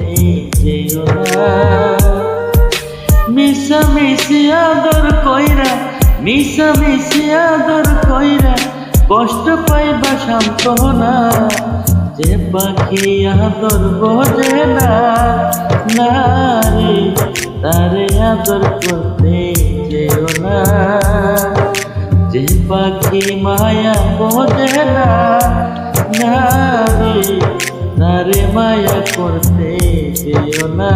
করতে যেও না। মিশামিশি আদর কইরা, মিশামিশি আদর কইরা কষ্ট পাইবা সান্ত্বনা। যে পাখি আদর বোঝে না, না রে তারে আদর করতে যেও না। যে পাখি মায়া বোঝে না, না রে তারে মায়া করতে যেও না।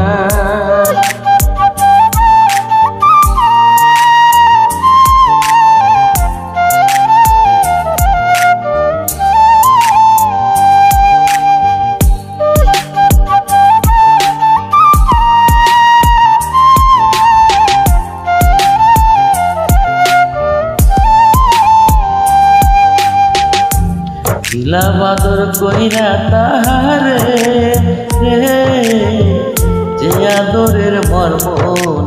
দিলাম আদর কইরা তাহারে রে, যে আদরের মর্ম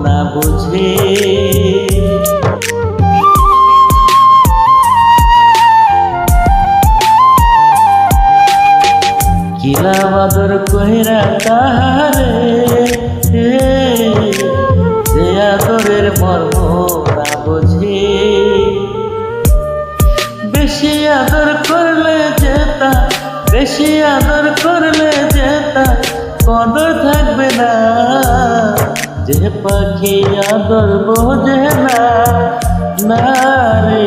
না বুঝে। দিলাম আদর কইরা তাহারে রে, যে আদরের মর্ম না বুঝে। বেশি আদর করলে যেতা, বেশি আদর করলে যেতা কদর থাকবে না। যে পাখি আদর বোঝে না, না রে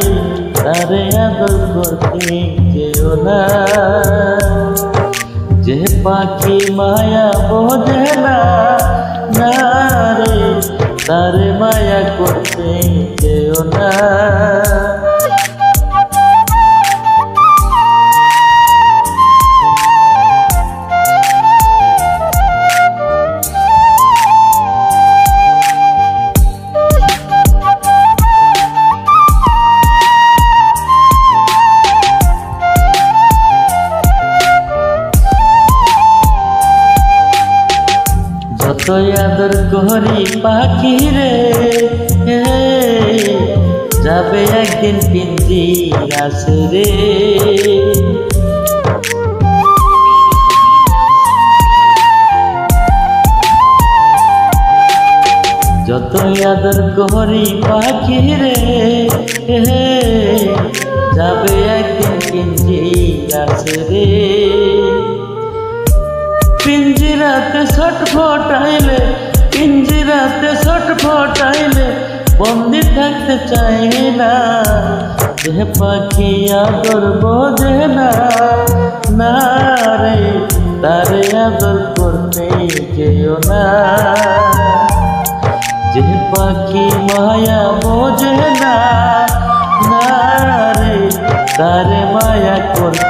তারে আদর করতে যেও না। যে পাখি মায়া বোঝে না, না রে তারে মায়া করতে যেও না। যতই আদর করি পাখি রে, যাবে একদিন পিঞ্জিরাতে রে। যতই আদর করি পাখি রে, যাবে একদিন পিঞ্জিরাতে রে। পিঞ্জিরাতে ছটফটাইলে, পিঞ্জিরাতে ছটফটাইলে বন্দি থাকতে চাই না। যে পাখি আদর বোঝে না, না রে তারে আদর করতে যেও না। যে পাখি মায়া বোঝে না, না রে তারে মায়া করতে